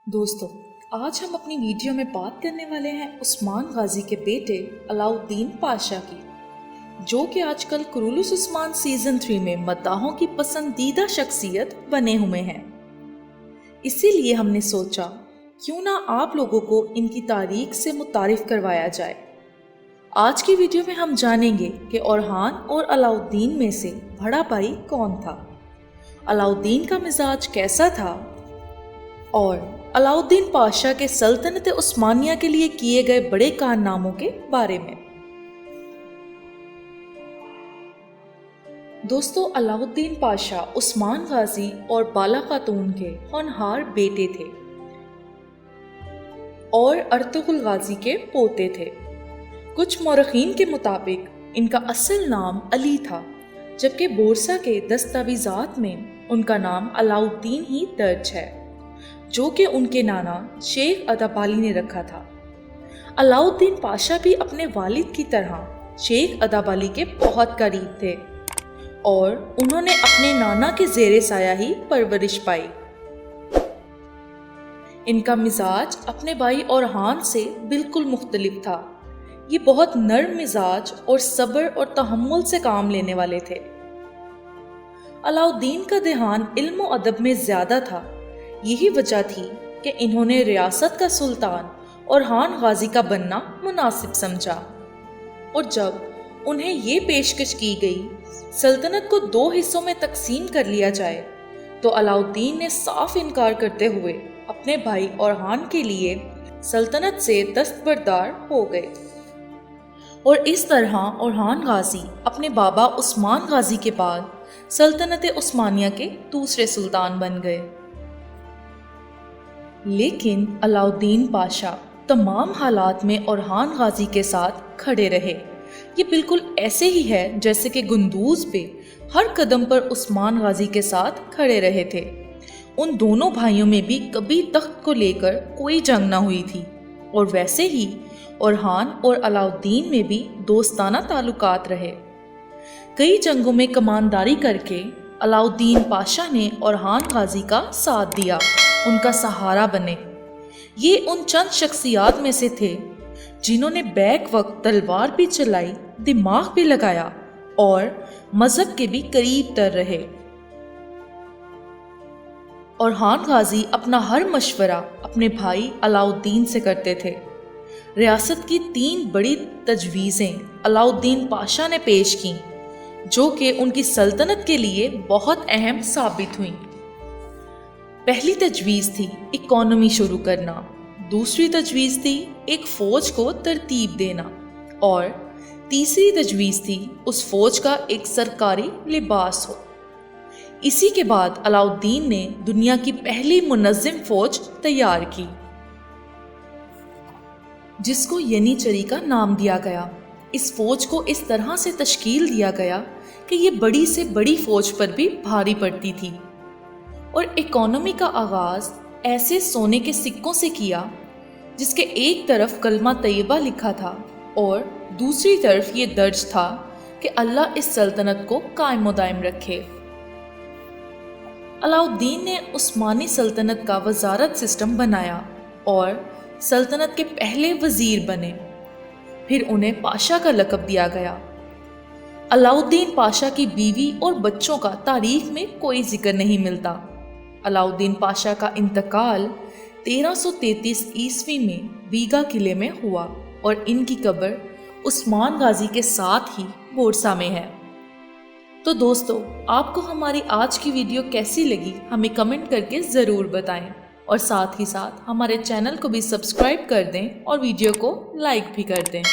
دوستو، آج ہم اپنی ویڈیو میں بات کرنے والے ہیں عثمان غازی کے بیٹے علاؤالدین پاشا کی، جو کہ آج کل کرولوس عثمان سیزن 3 میں مداحوں کی پسندیدہ شخصیت بنے ہوئے ہیں۔ اسی لیے ہم نے سوچا کیوں نہ آپ لوگوں کو ان کی تاریخ سے متعارف کروایا جائے۔ آج کی ویڈیو میں ہم جانیں گے کہ اورحان اور علاؤالدین میں سے بڑا بھائی کون تھا، علاؤالدین کا مزاج کیسا تھا، اور علاؤالدین پاشا کے سلطنت عثمانیہ کے لیے کیے گئے بڑے کارناموں کے بارے میں۔ دوستو، علاؤالدین پاشا عثمان غازی اور بالا خاتون کے ہونہار بیٹے تھے اور ارطغرل غازی کے پوتے تھے۔ کچھ مورخین کے مطابق ان کا اصل نام علی تھا، جبکہ بورسا کے دستاویزات میں ان کا نام علاؤالدین ہی درج ہے، جو کہ ان کے نانا شیخ ادابالی نے رکھا تھا۔ علاؤالدین پاشا بھی اپنے والد کی طرح شیخ ادابالی کے بہت قریب تھے اور انہوں نے اپنے نانا کے زیر سایہ ہی پرورش پائی۔ ان کا مزاج اپنے بھائی اورحان سے بالکل مختلف تھا۔ یہ بہت نرم مزاج اور صبر اور تحمل سے کام لینے والے تھے۔ علاؤالدین کا دھیان علم و ادب میں زیادہ تھا، یہی وجہ تھی کہ انہوں نے ریاست کا سلطان اورحان غازی کا بننا مناسب سمجھا، اور جب انہیں یہ پیشکش کی گئی سلطنت کو 2 حصوں میں تقسیم کر لیا جائے تو علاؤالدین نے صاف انکار کرتے ہوئے اپنے بھائی اورحان کے لیے سلطنت سے دستبردار ہو گئے، اور اس طرح اورحان غازی اپنے بابا عثمان غازی کے بعد سلطنت عثمانیہ کے دوسرے سلطان بن گئے۔ لیکن علاؤالدین پاشا تمام حالات میں اورحان غازی کے ساتھ کھڑے رہے۔ یہ بالکل ایسے ہی ہے جیسے کہ گندوز پہ ہر قدم پر عثمان غازی کے ساتھ کھڑے رہے تھے۔ ان دونوں بھائیوں میں بھی کبھی تخت کو لے کر کوئی جنگ نہ ہوئی تھی، اور ویسے ہی اورحان اور علاؤالدین میں بھی دوستانہ تعلقات رہے۔ کئی جنگوں میں کمانداری کر کے علاؤالدین پاشا نے اورحان غازی کا ساتھ دیا، ان کا سہارا بنے۔ یہ ان چند شخصیات میں سے تھے جنہوں نے بیک وقت تلوار بھی چلائی، دماغ بھی لگایا اور مذہب کے بھی قریب تر رہے۔ اورحان غازی اپنا ہر مشورہ اپنے بھائی علاؤالدین سے کرتے تھے۔ ریاست کی 3 بڑی تجویزیں علاؤالدین پاشا نے پیش کیں، جو کہ ان کی سلطنت کے لیے بہت اہم ثابت ہوئیں۔ پہلی تجویز تھی اکانومی شروع کرنا، دوسری تجویز تھی ایک فوج کو ترتیب دینا، اور تیسری تجویز تھی اس فوج کا ایک سرکاری لباس ہو۔ اسی کے بعد علاؤالدین نے دنیا کی پہلی منظم فوج تیار کی، جس کو ینیچری کا نام دیا گیا۔ اس فوج کو اس طرح سے تشکیل دیا گیا کہ یہ بڑی سے بڑی فوج پر بھی بھاری پڑتی تھی، اور اکانومی کا آغاز ایسے سونے کے سکوں سے کیا جس کے ایک طرف کلمہ طیبہ لکھا تھا اور دوسری طرف یہ درج تھا کہ اللہ اس سلطنت کو قائم و دائم رکھے۔ علاؤالدین نے عثمانی سلطنت کا وزارت سسٹم بنایا اور سلطنت کے پہلے وزیر بنے، پھر انہیں پاشا کا لقب دیا گیا۔ علاؤالدین پاشا کی بیوی اور بچوں کا تاریخ میں کوئی ذکر نہیں ملتا۔ علاؤالدین پاشا کا انتقال 1333 عیسوی میں بیگا قلعے میں ہوا، اور ان کی قبر عثمان غازی کے ساتھ ہی بورسا میں ہے۔ تو دوستو، آپ کو ہماری آج کی ویڈیو کیسی لگی ہمیں کمنٹ کر کے ضرور بتائیں، اور ساتھ ہی ساتھ ہمارے چینل کو بھی سبسکرائب کر دیں اور ویڈیو کو لائک بھی کر دیں۔